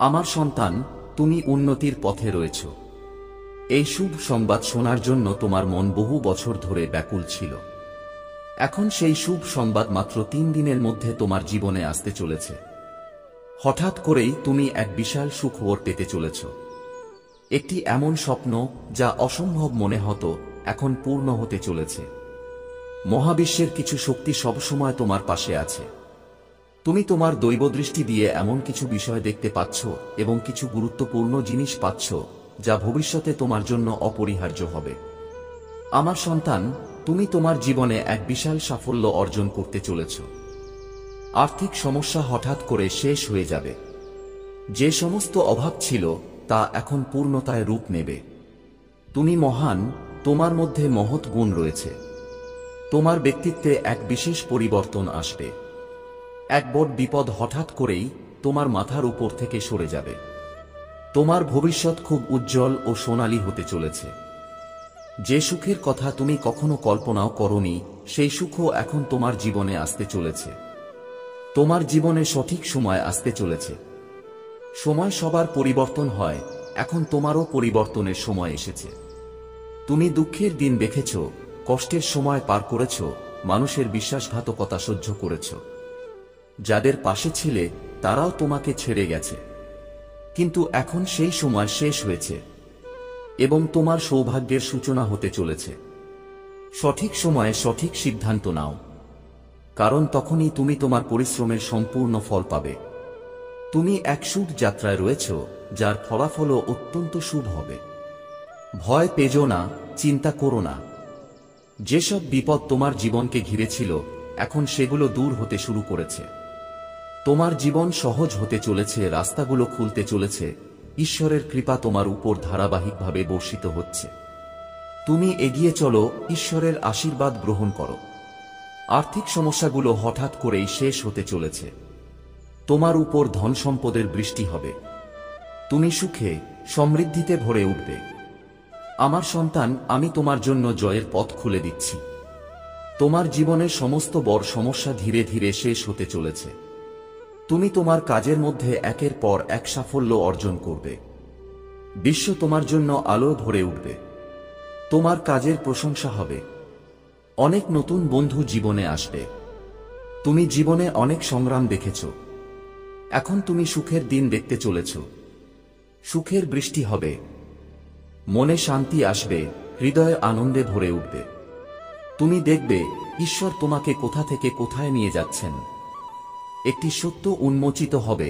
আমার সন্তান, তুমি উন্নতির পথে রয়েছ। এই শুভ সংবাদ শোনার জন্য তোমার মন বহু বছর ধরে ব্যাকুল ছিল। এখন সেই শুভ সংবাদ মাত্র 3 দিনের মধ্যে তোমার জীবনে আসতে চলেছে। হঠাৎ করেই তুমি এক বিশাল সুখবর পেতে চলেছ। একটি এমন স্বপ্ন যা অসম্ভব মনে হতো, এখন পূর্ণ হতে চলেছে। মহাবিশ্বের কিছু শক্তি সবসময় তোমার পাশে আছে। তুমি তোমার দৈবদৃষ্টি দিয়ে এমন কিছু বিষয় দেখতে পাচ্ছ এবং কিছু গুরুত্বপূর্ণ জিনিস পাচ্ছ যা ভবিষ্যতে তোমার জন্য অপরিহার্য হবে। আমার সন্তান, তুমি তোমার জীবনে এক বিশাল সাফল্য অর্জন করতে চলেছ। আর্থিক সমস্যা হঠাৎ করে শেষ হয়ে যাবে। যে সমস্ত অভাব ছিল তা এখন পূর্ণতায় রূপ নেবে। তুমি মহান, তোমার মধ্যে মহৎ গুণ রয়েছে। তোমার ব্যক্তিত্বে এক বিশেষ পরিবর্তন আসবে। এক বড় বিপদ হঠাৎ করেই তোমার মাথার উপর থেকে সরে যাবে। তোমার ভবিষ্যৎ খুব উজ্জ্বল ও সোনালী হতে চলেছে। যে সুখের কথা তুমি কখনো কল্পনাও করনি, সেই সুখও এখন তোমার জীবনে আসতে চলেছে। তোমার জীবনে সঠিক সময় আসতে চলেছে। সময় সবার পরিবর্তন হয়, এখন তোমারও পরিবর্তনের সময় এসেছে। তুমি দুঃখের দিন দেখেছ, কষ্টের সময় পার করেছ, মানুষের বিশ্বাসঘাতকতা সহ্য করেছ। যাদের পাশে ছিলে তারাও তোমাকে ছেড়ে গেছে। কিন্তু এখন সেই সময় শেষ হয়েছে এবং তোমার সৌভাগ্যের সূচনা হতে চলেছে। সঠিক সময়ে সঠিক সিদ্ধান্ত নাও, কারণ তখনই তুমি তোমার পরিশ্রমের সম্পূর্ণ ফল পাবে। তুমি এক শুভ যাত্রায় রয়েছ, যার ফলাফলও অত্যন্ত শুভ হবে। ভয় পেজো না, চিন্তা করো না। যেসব বিপদ তোমার জীবনকে ঘিরেছিল, এখন সেগুলো দূর হতে শুরু করেছে। তোমার জীবন সহজ হতে চলেছে, রাস্তাগুলো খুলতে চলেছে। ঈশ্বরের কৃপা তোমার উপর ধারাবাহিকভাবে বর্ষিত হচ্ছে। তুমি এগিয়ে চলো, ঈশ্বরের আশীর্বাদ গ্রহণ করো। আর্থিক সমস্যাগুলো হঠাৎ করেই শেষ হতে চলেছে। তোমার উপর ধন সম্পদের বৃষ্টি হবে। তুমি সুখে, সমৃদ্ধিতে ভরে উঠবে। আমার সন্তান, আমি তোমার জন্য জয়ের পথ খুলে দিচ্ছি। তোমার জীবনের সমস্ত বড় সমস্যা ধীরে ধীরে শেষ হতে চলেছে। তুমি তোমার কাজের মধ্যে একের পর এক সাফল্য অর্জন করবে। বিশ্ব তোমার জন্য আলো ভরে উঠবে। তোমার কাজের প্রশংসা হবে। অনেক নতুন বন্ধু জীবনে আসবে। তুমি জীবনে অনেক সংগ্রাম দেখেছ। এখন তুমি সুখের দিন দেখতে চলেছ। সুখের বৃষ্টি হবে। মনে শান্তি আসবে, হৃদয়ে আনন্দে ভরে উঠবে। তুমি দেখবে ঈশ্বর তোমাকে কোথা থেকে কোথায় নিয়ে যাচ্ছেন। একটি সত্য উন্মোচিত হবে,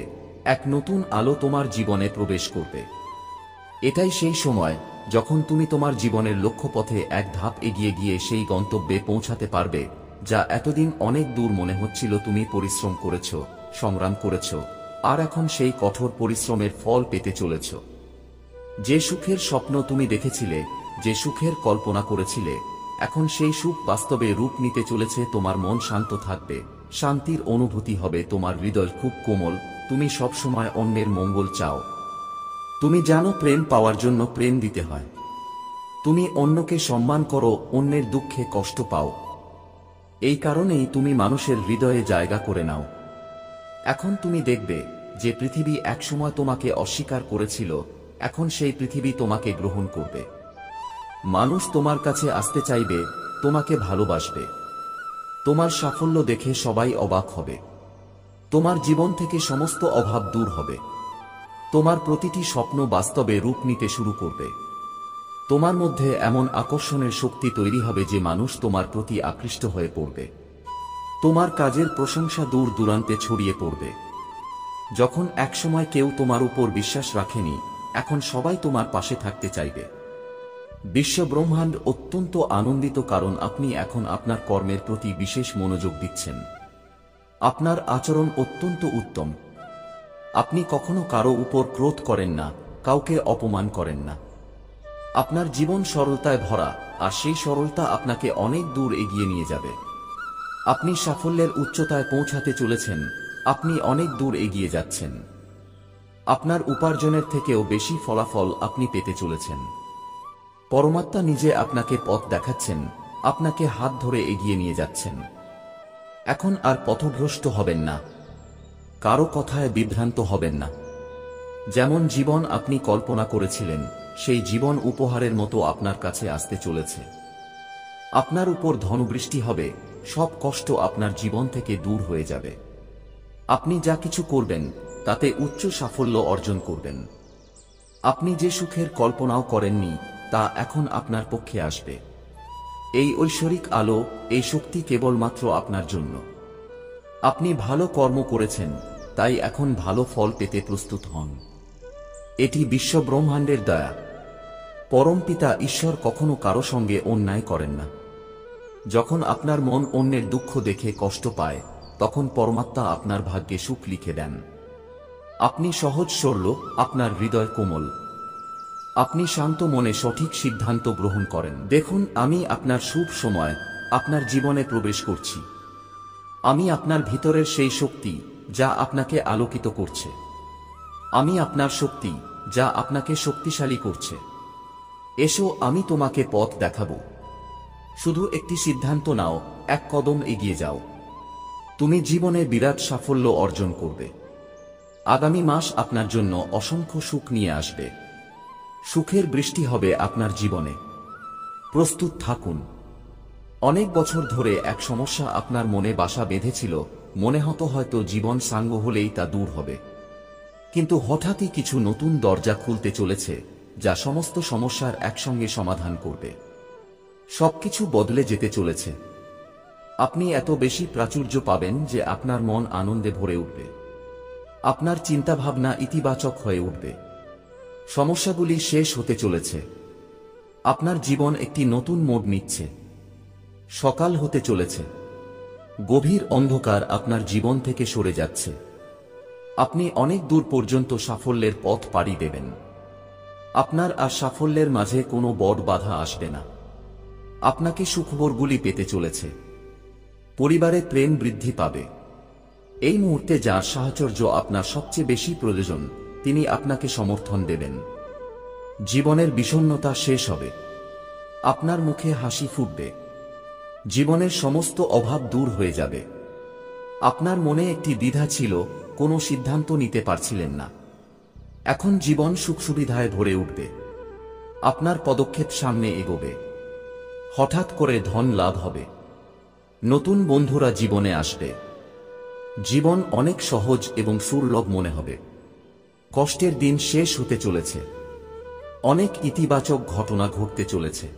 এক নতুন আলো তোমার জীবনে প্রবেশ করবে। এটাই সেই সময় যখন তুমি তোমার জীবনের লক্ষ্যপথে এক ধাপ এগিয়ে গিয়ে সেই গন্তব্যে পৌঁছাতে পারবে যা এতদিন অনেক দূর মনে হচ্ছিল। তুমি পরিশ্রম করেছ, সংগ্রাম করেছ, আর এখন সেই কঠোর পরিশ্রমের ফল পেতে চলেছ। যে সুখের স্বপ্ন তুমি দেখেছিলে, যে সুখের কল্পনা করেছিলে, এখন সেই সুখ বাস্তবে রূপ নিতে চলেছে। তোমার মন শান্ত থাকবে, শান্তির অনুভূতি হবে। তোমার হৃদয় খুব কোমল। তুমি সবসময় অন্যের মঙ্গল চাও। তুমি জানো প্রেম পাওয়ার জন্য প্রেম দিতে হয়। তুমি অন্যকে সম্মান করো, অন্যের দুঃখে কষ্ট পাও। এই কারণেই তুমি মানুষের হৃদয়ে জায়গা করে নাও। এখন তুমি দেখবে যে পৃথিবী একসময় তোমাকে অস্বীকার করেছিল, এখন সেই পৃথিবী তোমাকে গ্রহণ করবে। মানুষ তোমার কাছে আসতে চাইবে, তোমাকে ভালোবাসবে। তোমার সাফল্য দেখে সবাই অবাক হবে। তোমার জীবন থেকে সমস্ত অভাব দূর হবে। তোমার প্রতিটি স্বপ্ন বাস্তবে রূপ নিতে শুরু করবে। তোমার মধ্যে এমন আকর্ষণের শক্তি তৈরি হবে যে মানুষ তোমার প্রতি আকৃষ্ট হয়ে পড়বে। তোমার কাজের প্রশংসা দূর দূরান্তে ছড়িয়ে পড়বে। যখন একসময় কেউ তোমার উপর বিশ্বাস রাখেনি, এখন সবাই তোমার পাশে থাকতে চাইবে। বিশ্ব ব্রহ্মাণ্ড অত্যন্ত আনন্দিত, কারণ আপনি এখন আপনার কর্মের প্রতি বিশেষ মনোযোগ দিচ্ছেন। আপনার আচরণ অত্যন্ত উত্তম। আপনি কখনো কারো উপর ক্রোধ করেন না, কাউকে অপমান করেন না। আপনার জীবন সরলতায় ভরা, আর সেই সরলতা আপনাকে অনেক দূর এগিয়ে নিয়ে যাবে। আপনি সাফল্যের উচ্চতায় পৌঁছাতে চলেছেন। আপনি অনেক দূর এগিয়ে যাচ্ছেন। আপনার উপার্জনের থেকেও বেশি ফলাফল আপনি পেতে চলেছেন। পরমাত্মা নিজে আপনাকে পথ দেখাচ্ছেন, আপনাকে হাত ধরে এগিয়ে নিয়ে যাচ্ছেন। এখন আর পথভ্রষ্ট হবেন না, কারো কথায় বিভ্রান্ত হবেন না। যেমন জীবন আপনি কল্পনা করেছিলেন সেই জীবন উপহারের মতো আপনার কাছে আসতে চলেছে। আপনার উপর ধনবৃষ্টি হবে, সব কষ্ট আপনার জীবন থেকে দূর হয়ে যাবে। আপনি যা কিছু করবেন তাতে উচ্চ সাফল্য অর্জন করবেন। আপনি যে সুখের কল্পনাও করেননি তা এখন আপনার পক্ষে আসবে। এই ঐশ্বরিক আলো, এই শক্তি কেবলমাত্র আপনার জন্য। আপনি ভালো কর্ম করেছেন, তাই এখন ভালো ফল পেতে প্রস্তুত হন। এটি বিশ্বব্রহ্মাণ্ডের দয়া। পরমপিতা ঈশ্বর কখনো কারো সঙ্গে অন্যায় করেন না। যখন আপনার মন অন্যের দুঃখ দেখে কষ্ট পায়, তখন পরমাত্মা আপনার ভাগ্যে সুখ লিখে দেন। আপনি সহজ সরল, আপনার হৃদয় কোমল। আপনি শান্ত মনে সঠিক সিদ্ধান্ত গ্রহণ করেন। দেখুন, আমি আপনার শুভ সময় আপনার জীবনে প্রবেশ করছি। আমি আপনার ভিতরের সেই শক্তি যা আপনাকে আলোকিত করছে। আমি আপনার শক্তি যা আপনাকে শক্তিশালী করছে। এসো, আমি তোমাকে পথ দেখাবো। শুধু একটি সিদ্ধান্ত নাও, এক কদম এগিয়ে যাও। তুমি জীবনে বিরাট সাফল্য অর্জন করবে। আগামী মাস আপনার জন্য অসংখ্য সুখ নিয়ে আসবে। সুখের বৃষ্টি হবে আপনার জীবনে। প্রস্তুত থাকুন। অনেক বছর ধরে এক সমস্যা আপনার মনে বাসা বেঁধেছিল, মনে হতো হয়তো জীবন সাঙ্গ হলেই তা দূর হবে। কিন্তু হঠাৎই কিছু নতুন দরজা খুলতে চলেছে, যা সমস্ত সমস্যার একসঙ্গে সমাধান করবে। সবকিছু বদলে যেতে চলেছে। আপনি এত বেশি প্রাচুর্য পাবেন যে আপনার মন আনন্দে ভরে উঠবে। আপনার চিন্তাভাবনা ইতিবাচক হয়ে উঠবে। সমস্যাগুলি শেষ হতে চলেছে। আপনার জীবন একটি নতুন মোড় নিচ্ছে। সকাল হতে চলেছে। গভীর অন্ধকার আপনার জীবন থেকে সরে যাচ্ছে। আপনি অনেক দূর পর্যন্ত সাফল্যের পথ পাড়ি দেবেন। আপনার আর সাফল্যের মাঝে কোনো বড় বাধা আসবে না। আপনাকে সুখবরগুলি পেতে চলেছে। পরিবারে প্রেম বৃদ্ধি পাবে। এই মুহূর্তে যার সাহচর্য আপনার সবচেয়ে বেশি প্রয়োজন, তিনি আপনাকে সমর্থন দেবেন। জীবনের বিষণ্ণতা শেষ হবে। আপনার মুখে হাসি ফুটবে। জীবনের সমস্ত অভাব দূর হয়ে যাবে। আপনার মনে একটি দ্বিধা ছিল, কোনো সিদ্ধান্ত নিতে পারছিলেন না। এখন জীবন সুখ সুবিধায় ভরে উঠবে। আপনার পদক্ষেপ সামনে এগোবে। হঠাৎ করে ধন লাভ হবে। নতুন বন্ধুরা জীবনে আসবে। জীবন অনেক সহজ এবং সুলভ মনে হবে। কষ্টের দিন শেষ হতে চলেছে। অনেক ইতিবাচক ঘটনা ঘটতে চলেছে।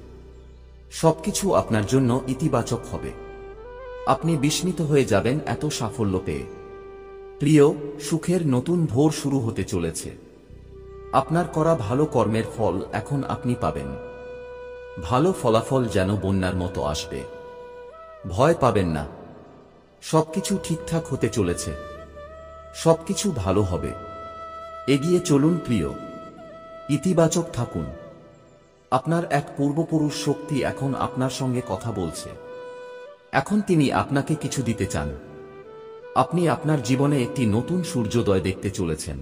সবকিছু আপনার জন্য ইতিবাচক হবে। আপনি বিস্মিত হয়ে যাবেন এত সাফল্য পেয়ে। প্রিয়, সুখের নতুন ভোর শুরু হতে চলেছে। আপনার করা ভালো কর্মের ফল এখন আপনি পাবেন। ভালো ফলাফল যেন বন্যার মতো আসবে। ভয় পাবেন না। সবকিছু ঠিকঠাক হতে চলেছে। সবকিছু ভালো হবে। এগিয়ে চলুন প্রিয়। ইতিবাচক থাকুন। আপনার এক পূর্বপুরুষ শক্তি এখন আপনার সঙ্গে কথা বলছে। এখন তিনি আপনাকে কিছু দিতে চান। আপনি আপনার জীবনে একটি নতুন সূর্যোদয় দেখতে চলেছেন।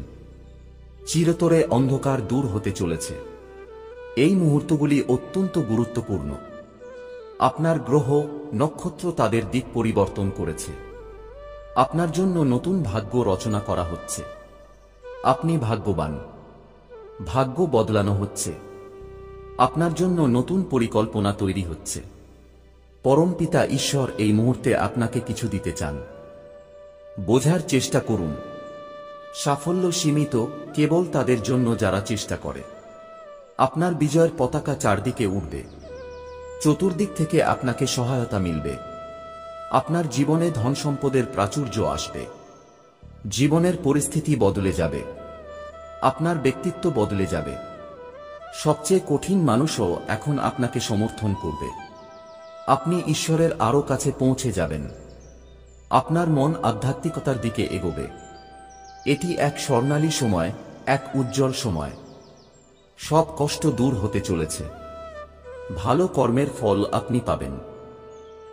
চিরতরে অন্ধকার দূর হতে চলেছে। এই মুহূর্তগুলি অত্যন্ত গুরুত্বপূর্ণ। আপনার গ্রহ, নক্ষত্র তাদের দিক পরিবর্তন করেছে। আপনার জন্য নতুন ভাগ্য রচনা করা হচ্ছে। আপনি ভাগ্যবান। ভাগ্য বদলানো হচ্ছে। আপনার জন্য নতুন পরিকল্পনা তৈরি হচ্ছে। পরমপিতা ঈশ্বর এই মুহূর্তে আপনাকে কিছু দিতে চান। বোঝার চেষ্টা করুন। সাফল্য সীমিত কেবল তাদের জন্য যারা চেষ্টা করে। আপনার বিজয়ের পতাকা চারদিকে উঠবে। চতুর্দিক থেকে আপনাকে সহায়তা মিলবে। আপনার জীবনে ধন সম্পদের প্রাচুর্য আসবে। জীবনের পরিস্থিতি বদলে যাবে। আপনার ব্যক্তিত্ব বদলে যাবে। সবচেয়ে কঠিন মানুষও এখন আপনাকে সমর্থন করবে। আপনি ঈশ্বরের আরো কাছে পৌঁছে যাবেন। আপনার মন আধ্যাত্মিকতার দিকে এগোবে। এটি এক স্বর্ণালী সময়, এক উজ্জ্বল সময়। সব কষ্ট দূর হতে চলেছে। ভালো কর্মের ফল আপনি পাবেন।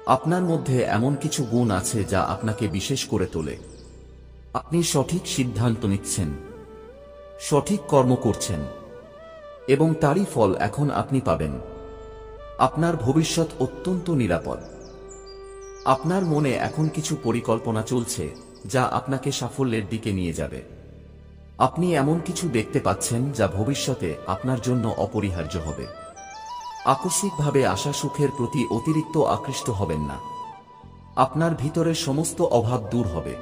আপনার মধ্যে এমন কিছু গুণ আছে যা আপনাকে বিশেষ করে তোলে। আপনি সঠিক সিদ্ধান্ত নিচ্ছেন, সঠিক কর্ম করছেন এবং তারই ফল এখন আপনি পাবেন। আপনার ভবিষ্যৎ অত্যন্ত নিরাপদ। আপনার মনে এখন কিছু পরিকল্পনা চলছে যা আপনাকে সাফল্যের দিকে নিয়ে যাবে। আপনি এমন কিছু দেখতে পাচ্ছেন যা ভবিষ্যতে আপনার জন্য অপরিহার্য হবে। আকস্মিকভাবে আসা সুখের প্রতি অতিরিক্ত আকৃষ্ট হবেন না। আপনার ভিতরের সমস্ত অভাব দূর হবে।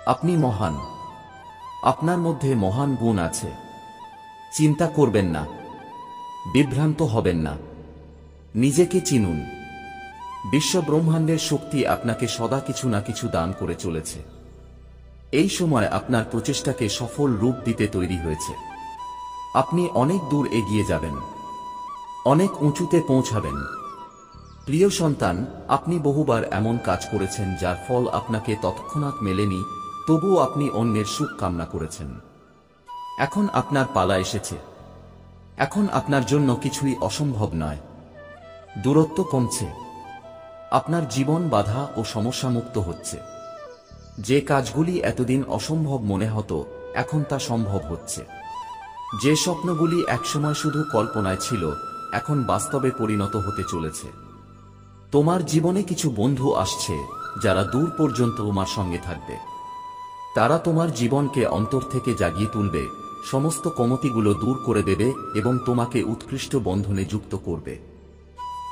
আপনি মহান। আপনার মধ্যে মহান গুণ আছে। চিন্তা করবেন না, বিভ্রান্ত হবেন না। নিজেকে চিনুন। বিশ্ব ব্রহ্মাণ্ডের শক্তি আপনাকে সদা কিছু না কিছু দান করে চলেছে। এই সময় আপনার প্রচেষ্টাকে সফল রূপ দিতে তৈরি হয়েছে। আপনি অনেক দূর এগিয়ে যাবেন, অনেক উঁচুতে পৌঁছাবেন। প্রিয় সন্তান, আপনি বহুবার এমন কাজ করেছেন যার ফল আপনাকে তৎক্ষণাৎ মেলেনি, তবুও আপনি অন্যের সুখ কামনা করেছেন। এখন আপনার পালা এসেছে। এখন আপনার জন্য কিছুই অসম্ভব নয়। দূরত্ব কমছে। আপনার জীবন বাধা ও সমস্যামুক্ত হচ্ছে। যে কাজগুলি এতদিন অসম্ভব মনে হতো, এখন তা সম্ভব হচ্ছে। যে স্বপ্নগুলি একসময় শুধু কল্পনায় ছিল, এখন বাস্তবে পরিণত হতে চলেছে। তোমার জীবনে কিছু বন্ধু আসছে যারা দূর পর্যন্ত তোমার সঙ্গে থাকবে। তারা তোমার জীবনকে অন্তর থেকে জাগিয়ে তুলবে, সমস্ত কমতিগুলো দূর করে দেবে এবং তোমাকে উৎকৃষ্ট বন্ধনে যুক্ত করবে।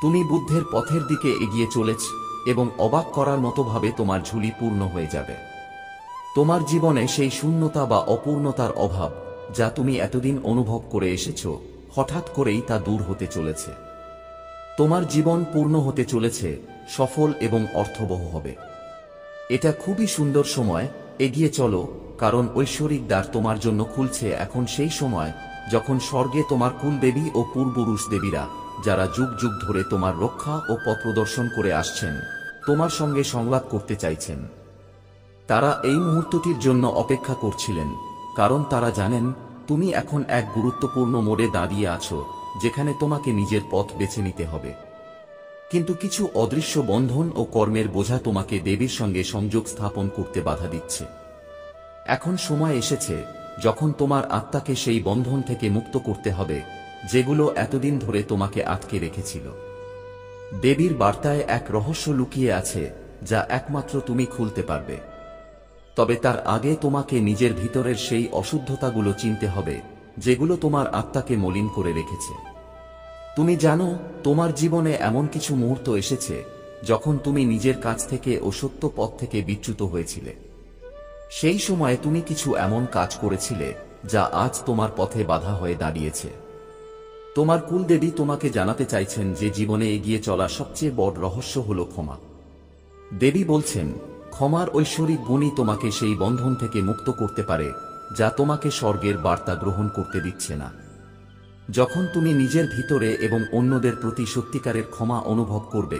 তুমি বুদ্ধের পথের দিকে এগিয়ে চলেছ এবং অবাক করার মতোভাবে তোমার ঝুলি পূর্ণ হয়ে যাবে। তোমার জীবনে সেই শূন্যতা বা অপূর্ণতার অভাব যা তুমি এতদিন অনুভব করে এসেছ, হঠাৎ করেই তা দূর হতে চলেছে। তোমার জীবন পূর্ণ হতে চলেছে, সফল এবং অর্থবহ হবে। এটা খুবই সুন্দর সময়। এগিয়ে চলো, কারণ ঐশ্বরিক দ্বার তোমার জন্য খুলছে। এখন সেই সময় যখন স্বর্গে তোমার কুলদেবী ও পূর্বপুরুষ দেবীরা, যারা যুগ যুগ ধরে তোমার রক্ষা ও পথ প্রদর্শন করে আসছেন, তোমার সঙ্গে সংলাপ করতে চাইছেন। তারা এই মুহূর্তটির জন্য অপেক্ষা করছিলেন, কারণ তারা জানেন তুমি এখন এক গুরুত্বপূর্ণ মোড়ে দাঁড়িয়ে আছো, যেখানে তোমাকে নিজের পথ বেছে নিতে হবে। কিন্তু কিছু অদৃশ্য বন্ধন ও কর্মের বোঝা তোমাকে দেবীর সঙ্গে সংযোগ স্থাপন করতে বাধা দিচ্ছে। এখন সময় এসেছে যখন তোমার আত্মাকে সেই বন্ধন থেকে মুক্ত করতে হবে, যেগুলো এতদিন ধরে তোমাকে আটকে রেখেছিল। দেবীর বার্তায় এক রহস্য লুকিয়ে আছে যা একমাত্র তুমি খুলতে পারবে। তবে তার আগে তোমাকে নিজের ভিতরের সেই অশুদ্ধতাগুলো চিনতে হবে, যেগুলো তোমার আত্মাকে মলিন করে রেখেছে। তুমি জানো, তোমার জীবনে এমন কিছু মুহূর্ত এসেছে যখন তুমি নিজের কাছ থেকে ও সত্য পথ থেকে বিচ্যুত হয়েছিলে। সেই সময়ে তুমি কিছু এমন কাজ করেছিলে যা আজ তোমার পথে বাধা হয়ে দাঁড়িয়েছে। তোমার কুলদেবী তোমাকে জানাতে চাইছেন যে জীবনে এগিয়ে চলার সবচেয়ে বড় রহস্য হল ক্ষমা। দেবী বলছেন, ক্ষমার ঐশ্বরিক গুণই তোমাকে সেই বন্ধন থেকে মুক্ত করতে পারে যা তোমাকে স্বর্গের বার্তা গ্রহণ করতে দিচ্ছে না। যখন তুমি নিজের ভিতরে এবং অন্যদের প্রতি সত্যিকারের ক্ষমা অনুভব করবে,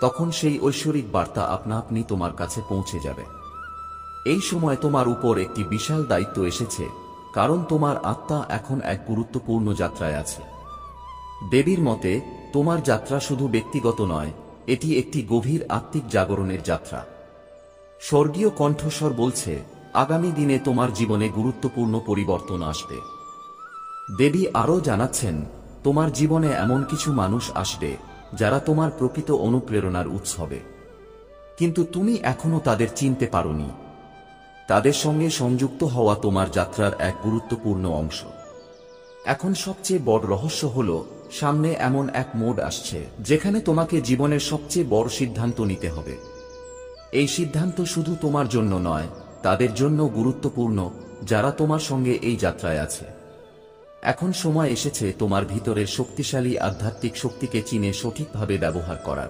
তখন সেই ঐশ্বরিক বার্তা আপনা আপনি তোমার কাছে পৌঁছে যাবে। এই সময় তোমার উপর একটি বিশাল দায়িত্ব এসেছে, কারণ তোমার আত্মা এখন এক গুরুত্বপূর্ণ যাত্রায় আছে। দেবীর মতে, তোমার যাত্রা শুধু ব্যক্তিগত নয়, এটি একটি গভীর আত্মিক জাগরণের যাত্রা। স্বর্গীয় কণ্ঠস্বর বলছে, আগামী দিনে তোমার জীবনে গুরুত্বপূর্ণ পরিবর্তন আসবে। দেবী আরও জানাচ্ছেন, তোমার জীবনে এমন কিছু মানুষ আসবে যারা তোমার প্রকৃত অনুপ্রেরণার উৎস হবে। কিন্তু তুমি এখনো তাদের চিনতে পারোনি। তাদের সঙ্গে সংযুক্ত হওয়া তোমার যাত্রার এক গুরুত্বপূর্ণ অংশ। এখন সবচেয়ে বড় রহস্য হল, সামনে এমন এক মোড় আসছে যেখানে তোমাকে জীবনের সবচেয়ে বড় সিদ্ধান্ত নিতে হবে। এই সিদ্ধান্ত শুধু তোমার জন্য নয়, তাদের জন্য গুরুত্বপূর্ণ যারা তোমার সঙ্গে এই যাত্রায় আছে। এখন সময় এসেছে তোমার ভিতরের শক্তিশালী আধ্যাত্মিক শক্তিকে চিনে সঠিকভাবে ব্যবহার করার।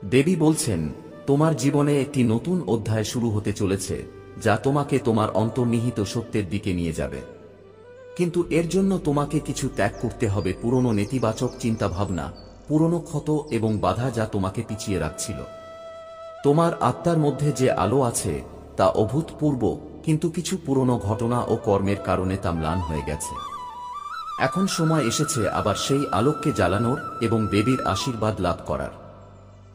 দেবী বলছেন, তোমার জীবনে একটি নতুন অধ্যায় শুরু হতে চলেছে যা তোমাকে তোমার অন্তর্নিহিত সত্যের দিকে নিয়ে যাবে। কিন্তু এর জন্য তোমাকে কিছু ত্যাগ করতে হবে, পুরনো নেতিবাচক চিন্তাভাবনা, পুরনো ক্ষত এবং বাধা যা তোমাকে পিছিয়ে রাখছিল। তোমার আত্মার মধ্যে যে আলো আছে তা অভূতপূর্ব, কিন্তু কিছু পুরনো ঘটনা ও কর্মের কারণে তা ম্লান হয়ে গেছে। এখন সময় এসেছে আবার সেই আলোককে জ্বালানোর এবং দেবীর আশীর্বাদ লাভ করার।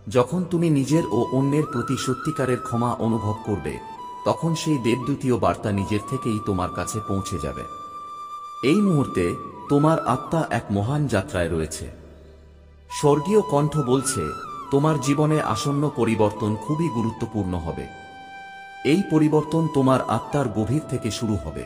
যখন তুমি নিজের ও অন্যের প্রতি সত্যিকারের ক্ষমা অনুভব করবে, তখন সেই দেবদূতীয় বার্তা নিজের থেকেই তোমার কাছে পৌঁছে যাবে। এই মুহূর্তে তোমার আত্মা এক মহান যাত্রায় রয়েছে। স্বর্গীয় কণ্ঠ বলছে, তোমার জীবনে আসন্ন পরিবর্তন খুবই গুরুত্বপূর্ণ হবে। এই পরিবর্তন তোমার আত্মার গভীর থেকে শুরু হবে।